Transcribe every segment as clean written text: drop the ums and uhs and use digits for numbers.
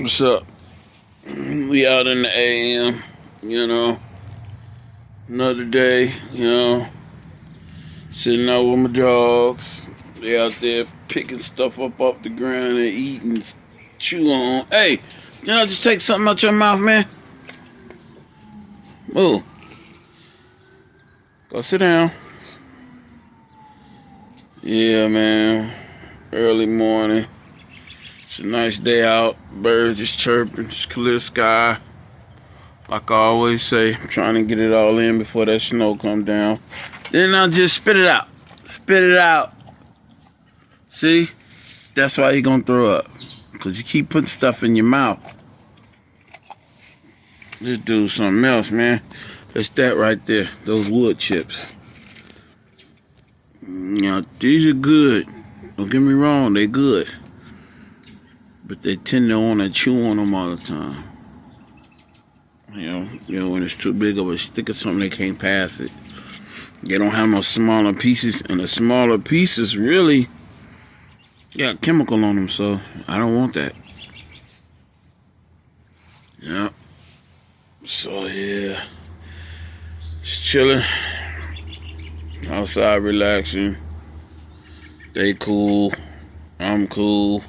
What's up? We out in the AM, another day, sitting out with my dogs. They out there picking stuff up off the ground and eating, chew on. Hey, just take something out your mouth, man. Move. Go sit down. Yeah, man. Early morning. It's a nice day out. Birds just chirping. It's clear sky. Like I always say, I'm trying to get it all in before that snow come down. Then I'll just spit it out. Spit it out. See? That's why you're going to throw up. Because you keep putting stuff in your mouth. Let's do something else, man. That's that right there. Those wood chips. These are good. Don't get me wrong, they're good. But they tend to want to chew on them all the time. When it's too big of a stick of something, they can't pass it. They don't have no smaller pieces, and the smaller pieces really got chemical on them, so I don't want that. Yeah. So yeah, just chilling outside, relaxing. They cool. I'm cool.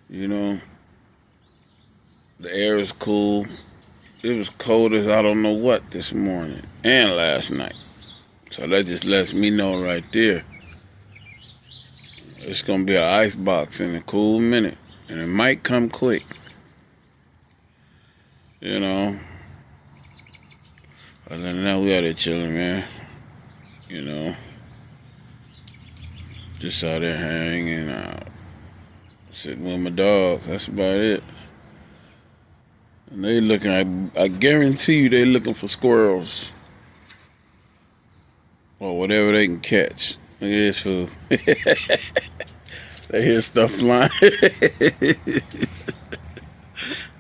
The air is cool. It was cold as I don't know what this morning and last night. So that just lets me know right there. It's gonna be an ice box in a cool minute. And it might come quick. Other than that, we out there chilling, man. Just out there hanging out. Sitting with my dog. That's about it. And they looking, I guarantee you they looking for squirrels. Or whatever they can catch. Look at this fool. They hear stuff flying.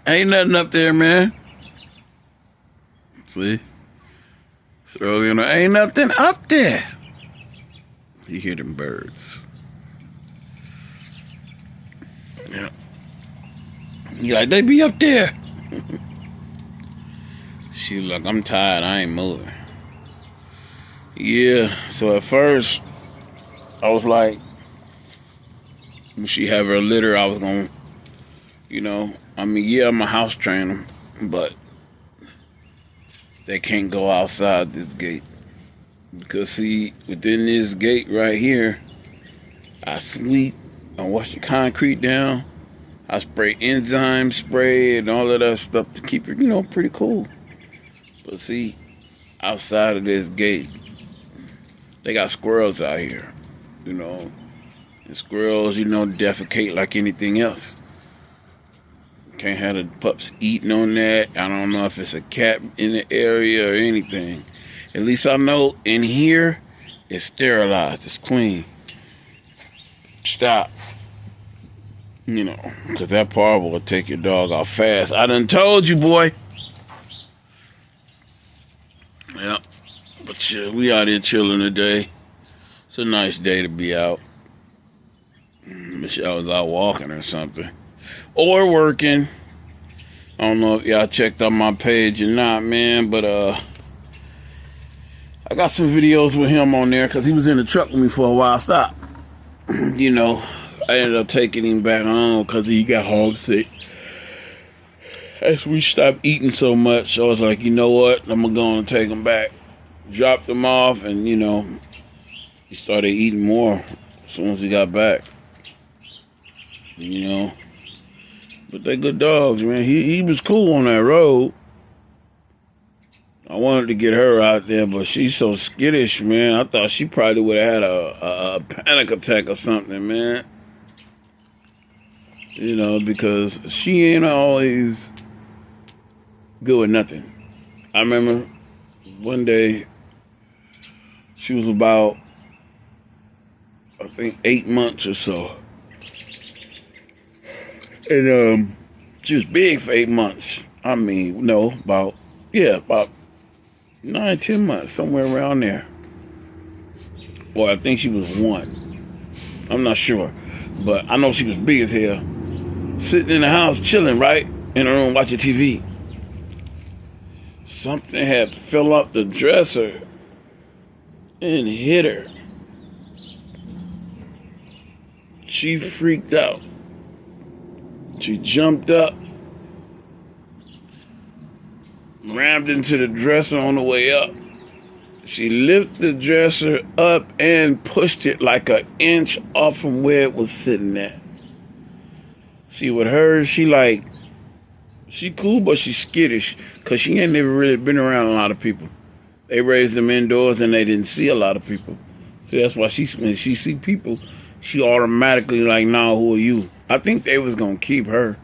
Ain't nothing up there, man. See? It's early in the, ain't nothing up there. You hear them birds. Yeah. You like, they be up there. She was like, I'm tired, I ain't moving. Yeah, so at first, I was like, when she have her litter, I was gonna, I'm a house trainer, but they can't go outside this gate. Because see, within this gate right here, I sweep, I wash the concrete down, I spray enzyme spray and all of that stuff to keep it, pretty cool. But see, outside of this gate, they got squirrels out here, And squirrels, defecate like anything else. Can't have the pups eating on that. I don't know if it's a cat in the area or anything. At least I know in here, it's sterilized, it's clean. Stop. Because that parvo will take your dog out fast. I done told you, boy. Yeah. But yeah, we out here chilling today. It's a nice day to be out. Michelle was out walking or something. Or working. I don't know if y'all checked out my page or not, man. But, I got some videos with him on there because he was in the truck with me for a while. Stop. I ended up taking him back home because he got homesick. As we stopped eating so much, I was like, you know what? I'm going to go and take him back. Dropped him off, and, he started eating more as soon as he got back. But they're good dogs, man. He was cool on that road. I wanted to get her out there, but she's so skittish, man. I thought she probably would have had a panic attack or something, man. Because she ain't always good with nothing. I remember one day, she was about, I think, 8 months or so. And she was big for 8 months. About 9, 10 months, somewhere around there. Or I think she was 1. I'm not sure. But I know she was big as hell. sitting in the house chilling, right? In the room watching TV. Something had fell off the dresser and hit her. She freaked out. She jumped up, rammed into the dresser on the way up. She lifted the dresser up and pushed it like an inch off from where it was sitting at. See, with her, she cool, but she's skittish because she ain't never really been around a lot of people. They raised them indoors and they didn't see a lot of people. So that's why when she see people, she automatically like, nah, who are you? I think they was going to keep her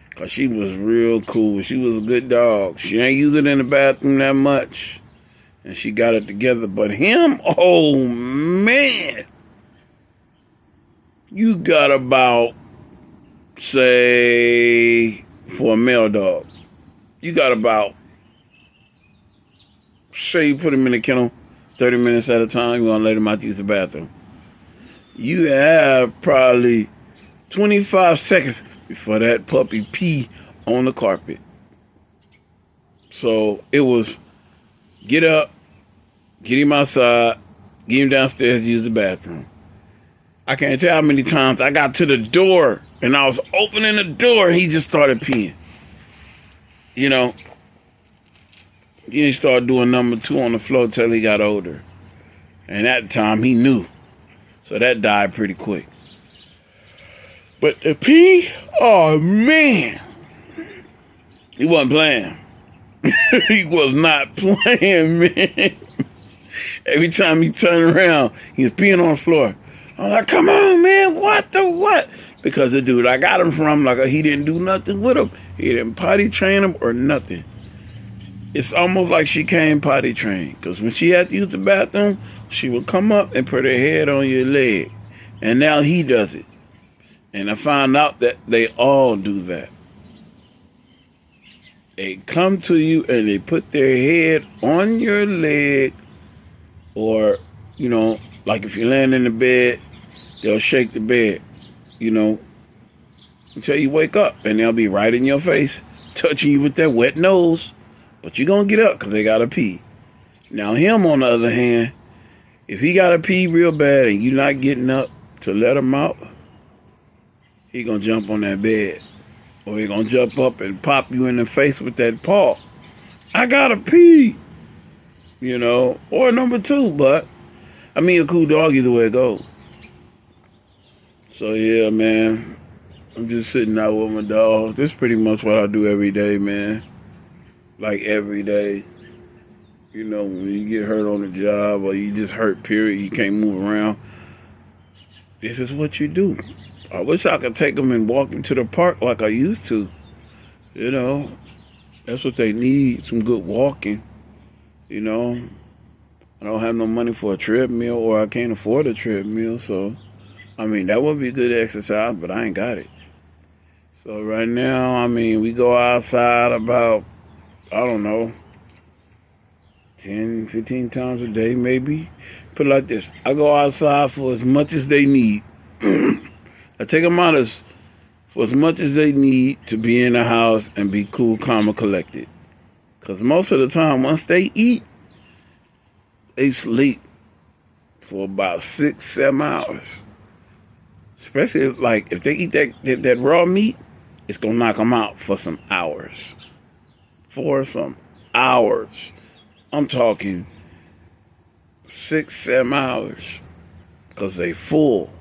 because she was real cool. She was a good dog. She ain't use it in the bathroom that much. And she got it together. But him, oh, man. You got about, say, for a male dog, you got about, say you put him in the kennel 30 minutes at a time, you want to let him out to use the bathroom. You have probably 25 seconds before that puppy pee on the carpet. So it was get up, get him outside, get him downstairs to use the bathroom. I can't tell how many times I got to the door and I was opening the door and he just started peeing. You know, he started doing number 2 on the floor till he got older. And at the time he knew. So that died pretty quick. But the pee, oh man, he wasn't playing. He was not playing, man. Every time he turned around, he was peeing on the floor. I'm like, come on, man, what the what? Because the dude I got him from, like, he didn't do nothing with him. He didn't potty train him or nothing. It's almost like she came potty trained. Because when she had to use the bathroom, she would come up and put her head on your leg. And now he does it. And I found out that they all do that. They come to you and they put their head on your leg. Or, you know, like if you're laying in the bed, they'll shake the bed, you know, until you wake up. And they'll be right in your face, touching you with that wet nose. But you're going to get up because they got to pee. Now him, on the other hand, if he got to pee real bad and you're not getting up to let him out, he going to jump on that bed. Or he going to jump up and pop you in the face with that paw. I got to pee. You know, or number 2, but I mean, a cool dog either way it goes. So yeah, man, I'm just sitting out with my dog. This is pretty much what I do every day, man. Like every day. You know, when you get hurt on the job or you just hurt, period, you can't move around. This is what you do. I wish I could take them and walk them to the park like I used to. You know, that's what they need, some good walking. You know, I don't have no money for a treadmill, or I can't afford a treadmill. So, I mean, that would be good exercise, but I ain't got it. So right now, I mean, we go outside about, I don't know, 10, 15 times a day, maybe. Put it like this. I go outside for as much as they need. I take them out for as much as they need to be in the house and be cool, calm, and collected. Because most of the time, once they eat, they sleep for about 6, 7 hours. Especially if they eat that raw meat, it's going to knock them out for some hours. For some hours. I'm talking 6, 7 hours. Because they full.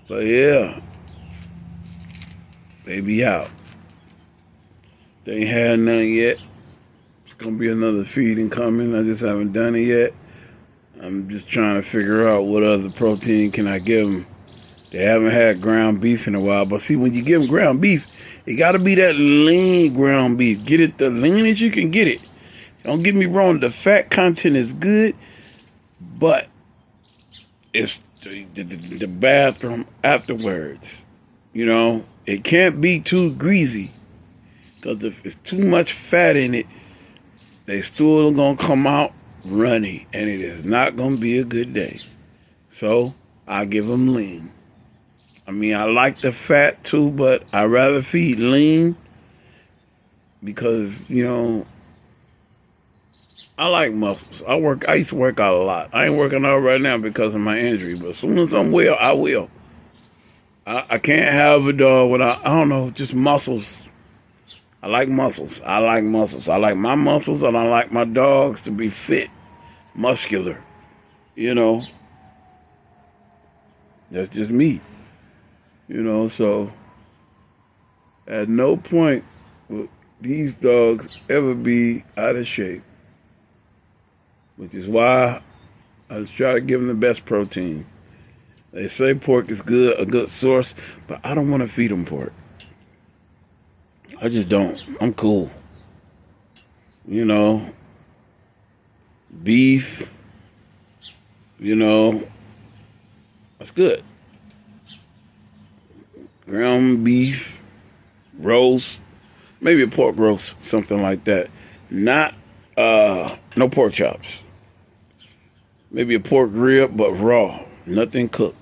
But yeah, they be out. They ain't had none yet. Gonna be another feeding coming. I just haven't done it yet. I'm just trying to figure out what other protein can I give them. They haven't had ground beef in a while, but see, when you give them ground beef, it got to be that lean ground beef. Get it the leanest you can get it. Don't get me wrong, the fat content is good, but it's the bathroom afterwards. You know, it can't be too greasy, because if it's too much fat in it, they still gonna come out runny, and it is not gonna be a good day. So I give them lean. I mean, I like the fat too, but I rather feed lean because, you know, I like muscles. I used to work out a lot. I ain't working out right now because of my injury, but as soon as I'm well, I will. I can't have a dog without, I don't know, just muscles. I like muscles. I like muscles. I like my muscles, and I like my dogs to be fit, muscular. You know, that's just me. You know, so at no point will these dogs ever be out of shape, which is why I just try to give them the best protein. They say pork is good, a good source, but I don't want to feed them pork. I just don't. I'm cool. You know, beef, you know, that's good. Ground beef, roast, maybe a pork roast, something like that. Not, no pork chops. Maybe a pork rib, but raw, nothing cooked.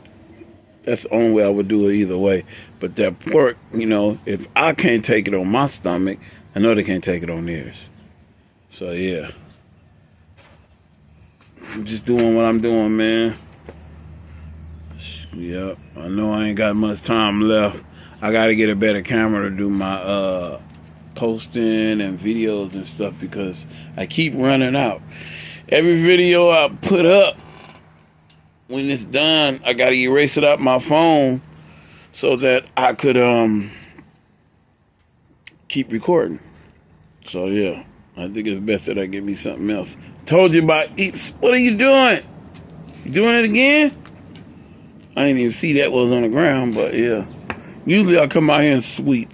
That's the only way I would do it either way. But that pork, you know, if I can't take it on my stomach, I know they can't take it on theirs. So, yeah. I'm just doing what I'm doing, man. Yep. I know I ain't got much time left. I got to get a better camera to do my posting and videos and stuff because I keep running out. Every video I put up, when it's done, I gotta erase it out my phone so that I could keep recording. So yeah, I think it's best that I give me something else. Told you about eats. What are you doing? You doing it again? I didn't even see that was on the ground, but yeah. Usually I come out here and sweep,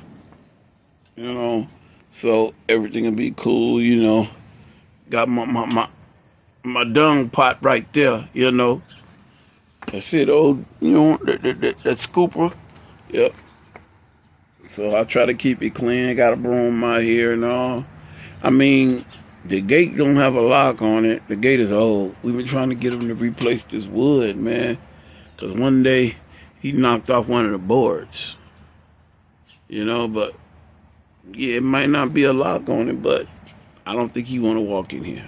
you know, so everything will be cool, you know. Got my dung pot right there, you know. That's it, old, you know, that scooper. Yep. So I try to keep it clean. Got a broom out here and all. I mean, the gate don't have a lock on it. The gate is old. We've been trying to get him to replace this wood, man. Because one day he knocked off one of the boards. You know, but yeah, it might not be a lock on it, but I don't think you want to walk in here.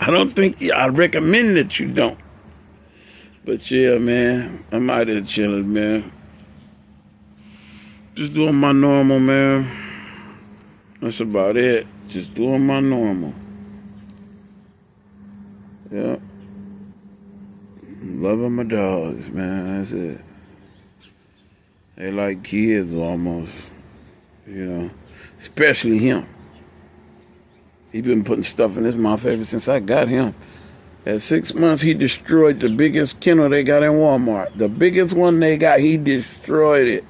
I recommend that you don't. But yeah, man, I'm out there chilling, man. Just doing my normal, man. That's about it. Just doing my normal. Yeah. Loving my dogs, man. That's it. They like kids almost. You know. Especially him. He been putting stuff in his mouth ever since I got him. At 6 months, he destroyed the biggest kennel they got in Walmart. The biggest one they got, he destroyed it.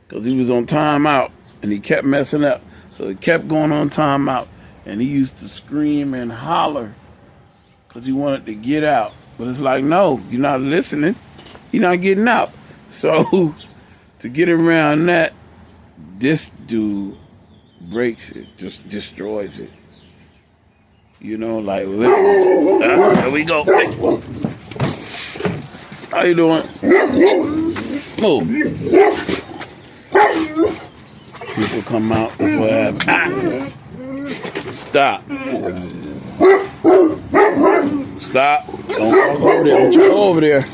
Because he was on timeout, and he kept messing up. So he kept going on timeout. And he used to scream and holler because he wanted to get out. But it's like, no, you're not listening. You're not getting out. So to get around that, this dude breaks it, just destroys it. You know, like, there we go. Hey. How you doing? Move. People come out, that's what happens. Stop. Stop. Don't walk over there. Don't you go over there.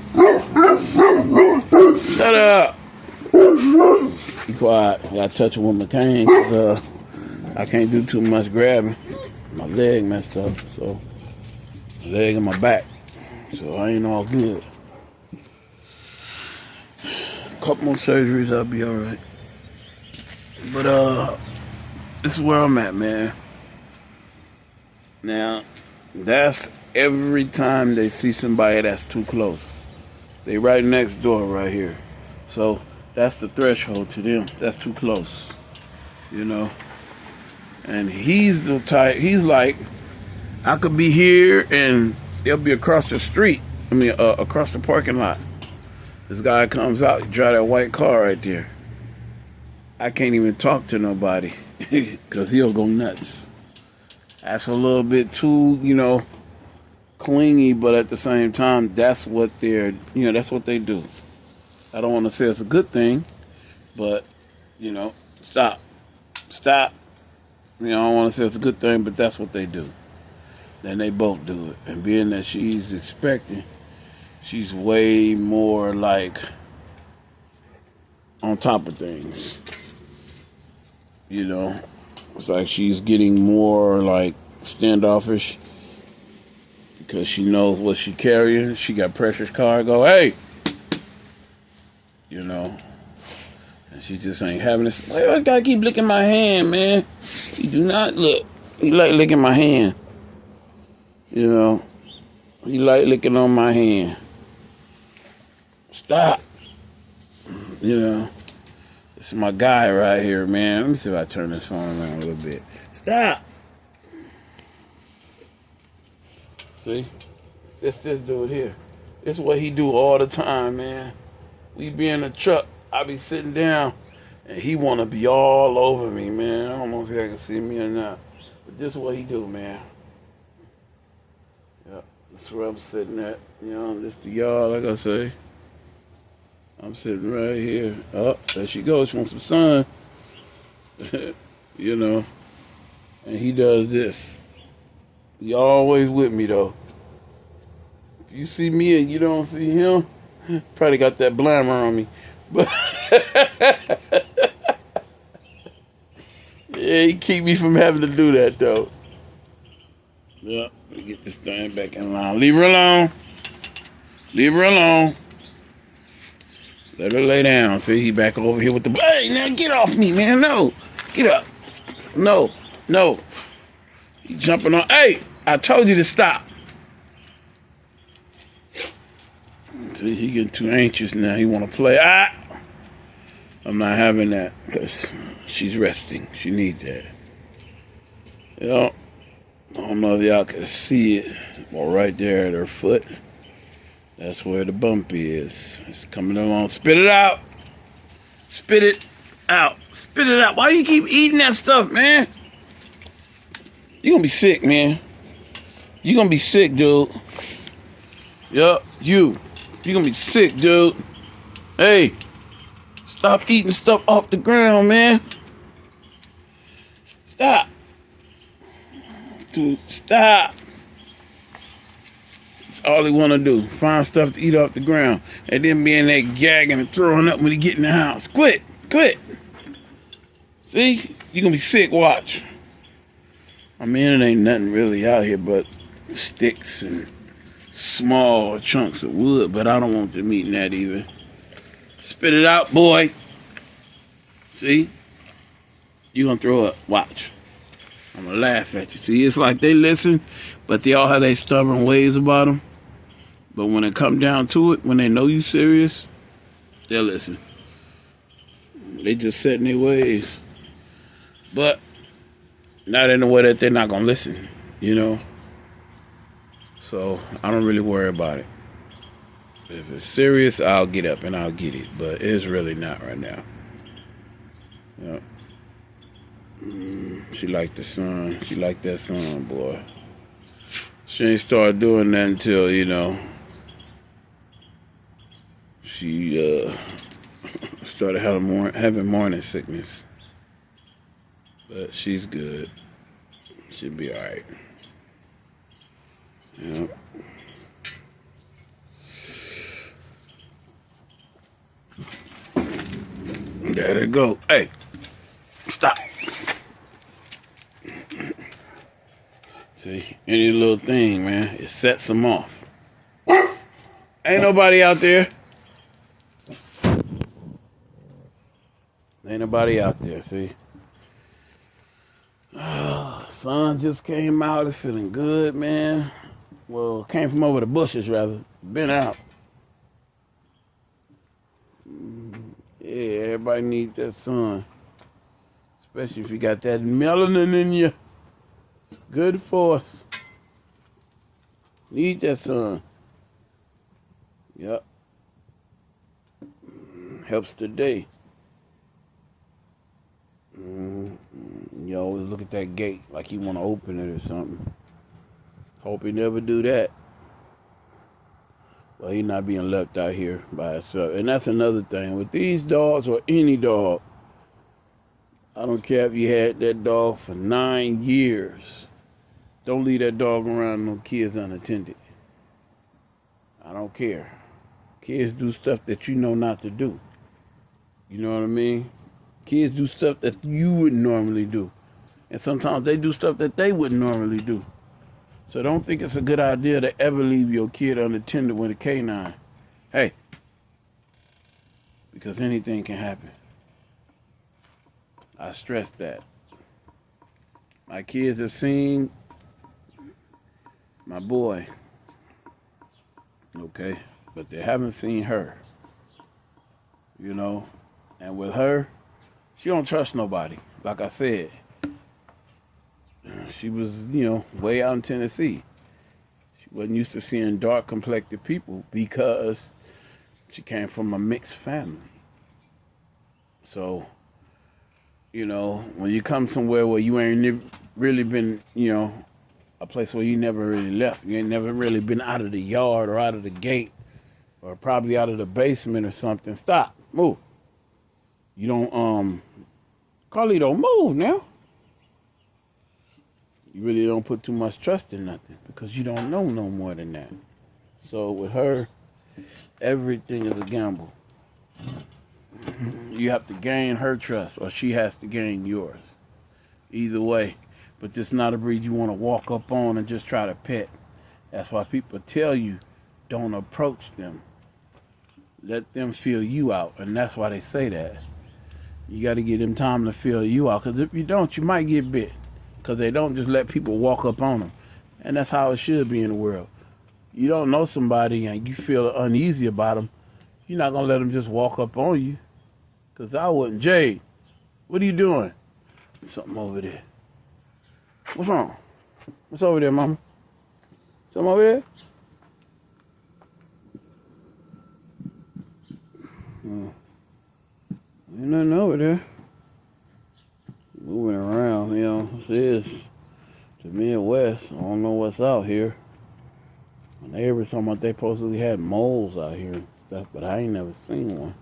Shut up. Be quiet. I gotta touch it with my cane because I can't do too much grabbing. My leg messed up, so my leg and my back, so I ain't all good. A couple more surgeries, I'll be all right. But this is where I'm at, man. Now, that's every time they see somebody that's too close. They right next door, right here. So that's the threshold to them. That's too close, you know. And he's the type, he's like, I could be here and they'll be across the street. Across the parking lot. This guy comes out, he drive that white car right there. I can't even talk to nobody because he'll go nuts. That's a little bit too, you know, clingy, but at the same time, that's what that's what they do. I don't want to say it's a good thing, but, stop. Stop. I don't want to say it's a good thing, but that's what they do. Then they both do it. And being that she's expecting, she's way more like on top of things. It's like she's getting more like standoffish because she knows what she's carrying. She got precious cargo. Hey! And she just ain't having this. Like, I gotta keep licking my hand, man. You do not look. You like licking my hand. You like licking on my hand. Stop. This is my guy right here, man. Let me see if I turn this phone around a little bit. Stop. See? This dude here. This is what he do all the time, man. We be in the truck. I be sitting down, and he want to be all over me, man. I don't know if y'all can see me or not. But this is what he do, man. Yep, that's where I'm sitting at. This the yard, like I say. I'm sitting right here. Oh, there she goes. She wants some sun. And he does this. He always with me, though. If you see me and you don't see him, probably got that blammer on me. But yeah, he keep me from having to do that, though. Yep, let me get this thing back in line. Leave her alone. Leave her alone. Let her lay down. See, he back over here with the... Hey, now get off me, man. No. Get up. No. He jumping on... Hey, I told you to stop. See, he getting too anxious now. He want to play. I'm not having that because she's resting. She needs that. I don't know if y'all can see it. Well, right there at her foot. That's where the bump is. It's coming along. Spit it out. Spit it out. Spit it out. Why you keep eating that stuff, man? You're going to be sick, man. You're going to be sick, dude. Yup, you're going to be sick, dude. Hey, stop eating stuff off the ground, man. Stop. Dude, stop. That's all he want to do. Find stuff to eat off the ground. And then be in there gagging and throwing up when he get in the house. Quit. See? You're going to be sick, watch. I mean, it ain't nothing really out here but sticks and small chunks of wood, but I don't want them eating that either. Spit it out, boy. See? You're going to throw up. Watch. I'm going to laugh at you. See, it's like they listen, but they all have their stubborn ways about them. But when it come down to it, when they know you serious, they'll listen. They just set in their ways. But not in a way that they're not going to listen, So I don't really worry about it. If it's serious, I'll get up and I'll get it. But it's really not right now. Yep. She liked the sun. She liked that sun, boy. She ain't started doing that until, she started having morning sickness. But she's good. She'll be all right. Yep. There they go. Hey, stop. See, any little thing, man, it sets them off. Ain't nobody out there. Ain't nobody out there, see? Sun just came out. It's feeling good, man. Well, came from over the bushes, rather. Been out. Yeah, everybody needs that sun. Especially if you got that melanin in you. Good for us. Need that sun. Yep. Helps the day. You always look at that gate like you want to open it or something. Hope he never do that. Well, he's not being left out here by himself. And that's another thing. With these dogs or any dog, I don't care if you had that dog for 9 years. Don't leave that dog around no kids unattended. I don't care. Kids do stuff that you know not to do. You know what I mean? Kids do stuff that you wouldn't normally do. And sometimes they do stuff that they wouldn't normally do. So don't think it's a good idea to ever leave your kid unattended with a canine. Hey, because anything can happen. I stress that. My kids have seen my boy, okay, but they haven't seen her, you know. And with her, she don't trust nobody. Like I said, she was, way out in Tennessee. She wasn't used to seeing dark complected people because she came from a mixed family. So, when you come somewhere where you ain't really been, a place where you never really left, you ain't never really been out of the yard or out of the gate or probably out of the basement or something, stop, move. You don't, Carlito, move now. You really don't put too much trust in nothing because you don't know no more than that. So with her, everything is a gamble. You have to gain her trust or she has to gain yours. Either way. But this is not a breed you want to walk up on and just try to pet. That's why people tell you, don't approach them. Let them feel you out. And that's why they say that. You got to give them time to feel you out. Because if you don't, you might get bit. Because they don't just let people walk up on them. And that's how it should be in the world. You don't know somebody and you feel uneasy about them, you're not going to let them just walk up on you. Because I wouldn't. Jade, what are you doing? Something over there. What's wrong? What's over there, mama? Something over there? Ain't nothing over there. Moving around, it is the Midwest. I don't know what's out here. My neighbors talking about they supposedly had moles out here and stuff, but I ain't never seen one.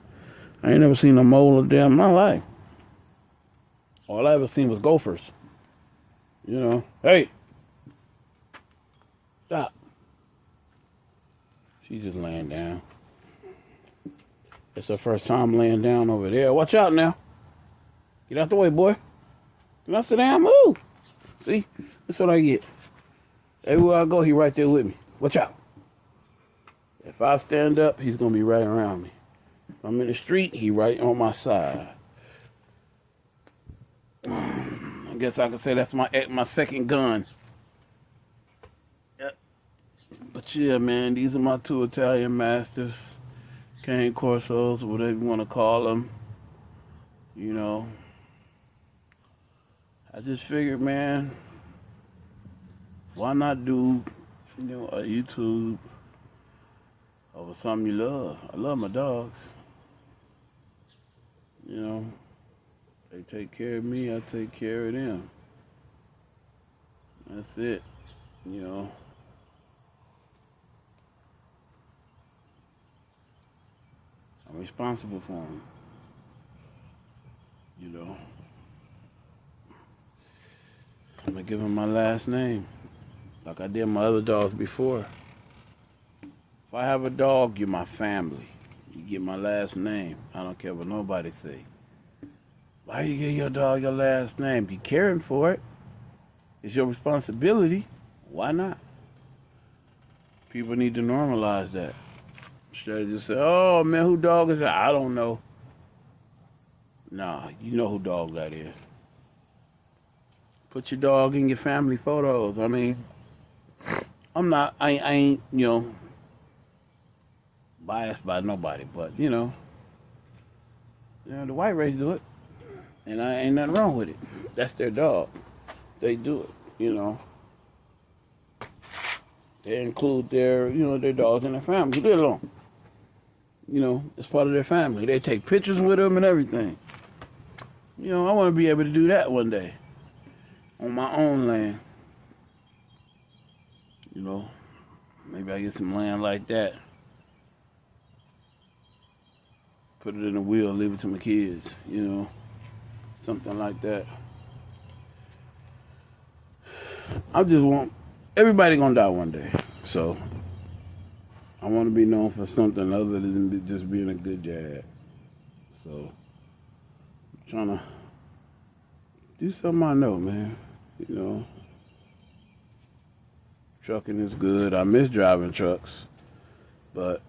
I ain't never seen a mole a day in my life. All I ever seen was gophers. Hey, stop. She's just laying down. It's her first time laying down over there. Watch out now. Get out the way, boy. Get out the damn move. See, that's what I get. Everywhere I go, he right there with me. Watch out. If I stand up, he's gonna be right around me. If I'm in the street, he right on my side. I guess I could say that's my second gun. Yep. But yeah, man, these are my two Italian masters. Cane CORSO'S, whatever you want to call them. I just figured, man, why not do, a YouTube over something you love? I love my dogs. They take care of me, I take care of them. That's it, I'm responsible for them, I'm gonna give them my last name, like I did my other dogs before. If I have a dog, you're my family. You get my last name. I don't care what nobody say. Why you give your dog your last name? You caring for it. It's your responsibility. Why not? People need to normalize that. Instead of just say, oh man, who dog is that? I don't know. Nah, you know who dog that is. Put your dog in your family photos. I mean, I ain't, biased by nobody, but, the white race do it. And I ain't nothing wrong with it. That's their dog. They do it, They include their dogs in their family. Leave it alone. It's part of their family. They take pictures with them and everything. I want to be able to do that one day. On my own land. Maybe I get some land like that. put it in the wheel, leave it to my kids, you know, something like that. I just want, everybody gonna die one day, so I want to be known for something other than just being a good dad. So I'm trying to do something I know, man. You know, trucking is good. I miss driving trucks, but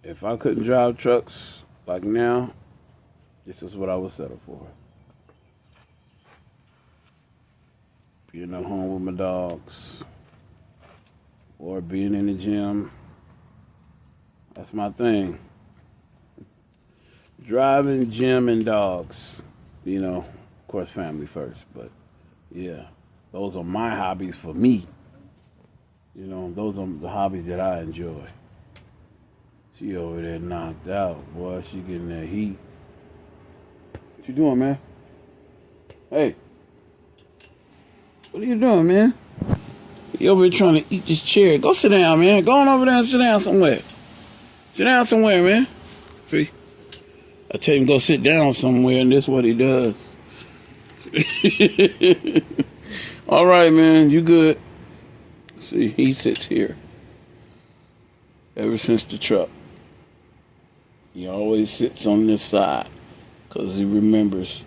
if I couldn't drive trucks like now, this is what I would settle for. Being at home with my dogs, or being in the gym. That's my thing. Driving, gym, and dogs. You know, of course, family first, but yeah, those are my hobbies for me. You know, those are the hobbies that I enjoy. She over there knocked out, boy. She getting that heat. What you doing, man? Hey. What are you doing, man? You over here trying to eat this chair. Go sit down, man. Go on over there and sit down somewhere. Sit down somewhere, man. See? I tell him go sit down somewhere, and this is what he does. All right, man. You good. See, he sits here. Ever since the truck. He always sits on this side because he remembers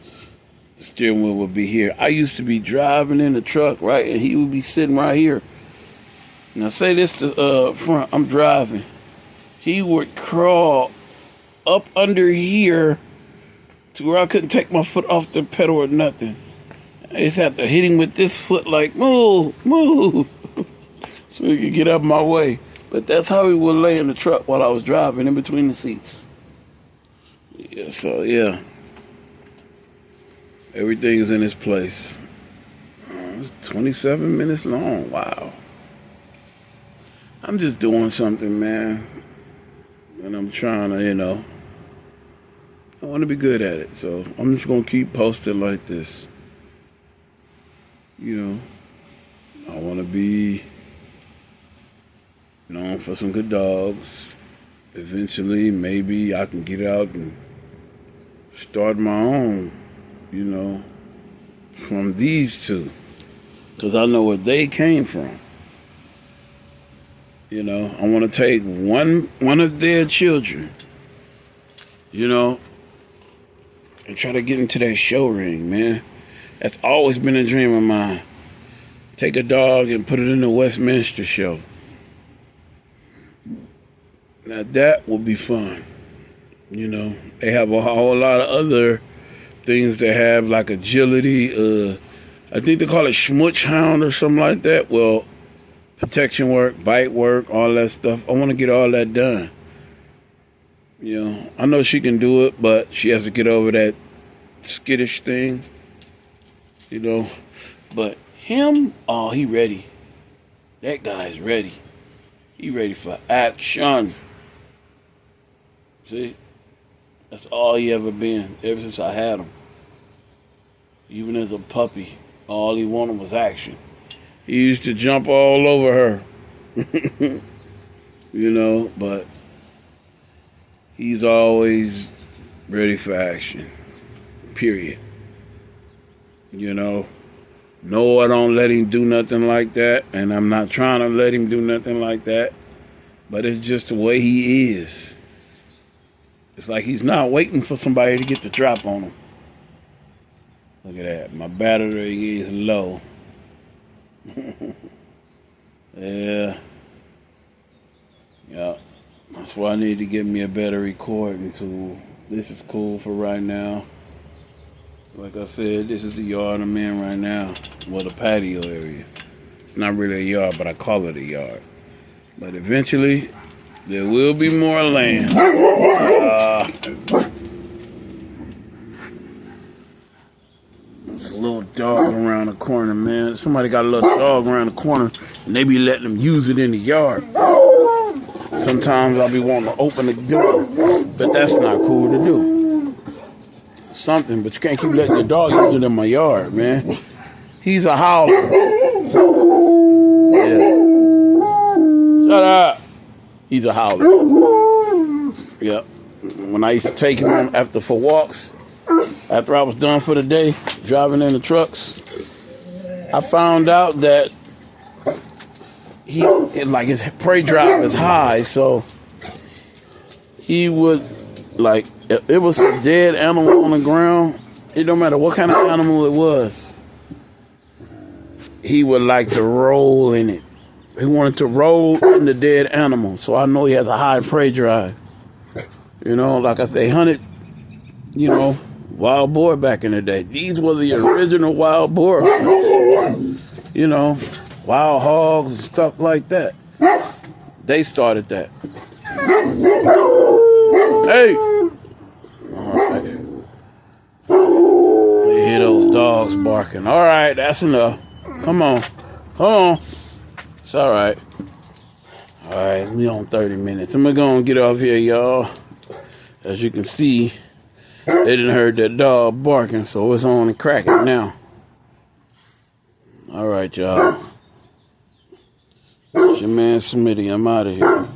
the steering wheel would be here. I used to be driving in the truck, right, and he would be sitting right here. Now, say this to front. I'm driving. He would crawl up under here to where I couldn't take my foot off the pedal or nothing. I just have to hit him with this foot like, move, move, so he could get out of my way. But that's how he would lay in the truck while I was driving in between the seats. Yeah, so, yeah. Everything is in its place. It's 27 minutes long. Wow. I'm just doing something, man. And I'm trying to, you know, I want to be good at it. So I'm just going to keep posting like this. You know, I want to be known for some good dogs. Eventually, maybe I can get out and start my own, you know, from these two. Because I know where they came from. You know, I want to take one of their children, you know, and try to get into that show ring, man. That's always been a dream of mine. Take a dog and put it in the Westminster show. Now that will be fun. You know, they have a whole lot of other things they have, like agility. I think they call it schmutz hound or something like that. Well, protection work, bite work, all that stuff. I want to get all that done. You know, I know she can do it, but she has to get over that skittish thing. You know, but him, oh, he ready. That guy's ready. He ready for action. See, that's all he ever been ever since I had him. Even as a puppy, all he wanted was action. He used to jump all over her. You know, but he's always ready for action. Period. You know, no, I don't let him do nothing like that, and I'm not trying to let him do nothing like that, but it's just the way he is. It's like he's not waiting for somebody to get the drop on him. Look at that. My battery is low. Yeah. Yeah. That's why I need to get me a better recording tool. This is cool for right now. Like I said, this is the yard I'm in right now. Well, the patio area. It's not really a yard, but I call it a yard. But eventually, there will be more land. There's a little dog around the corner, man. Somebody got a little dog around the corner, and they be letting them use it in the yard. Sometimes I'll be wanting to open the door, but that's not cool to do. Something, but you can't keep letting your dog use it in my yard, man. He's a howler. Yeah. Shut up. He's a howler. Yep. when I used to take him after for walks, after I was done for the day, driving in the trucks, I found out that his prey drive is high, so he would, like, if it was a dead animal on the ground, it don't matter what kind of animal it was, he would like to roll in it. He wanted to roll in the dead animal, so I know he has a high prey drive. You know, like I say, hunted, you know, wild boar back in the day. These were the original wild boar. You know, wild hogs and stuff like that. They started that. Hey! Alright. You hear those dogs barking. Alright, that's enough. Come on. Come on. It's alright. Alright, we on 30 minutes. I'm gonna get off here, y'all. As you can see, they didn't heard that dog barking, so it's on and cracking now. Alright, y'all. It's your man Smitty. I'm out of here.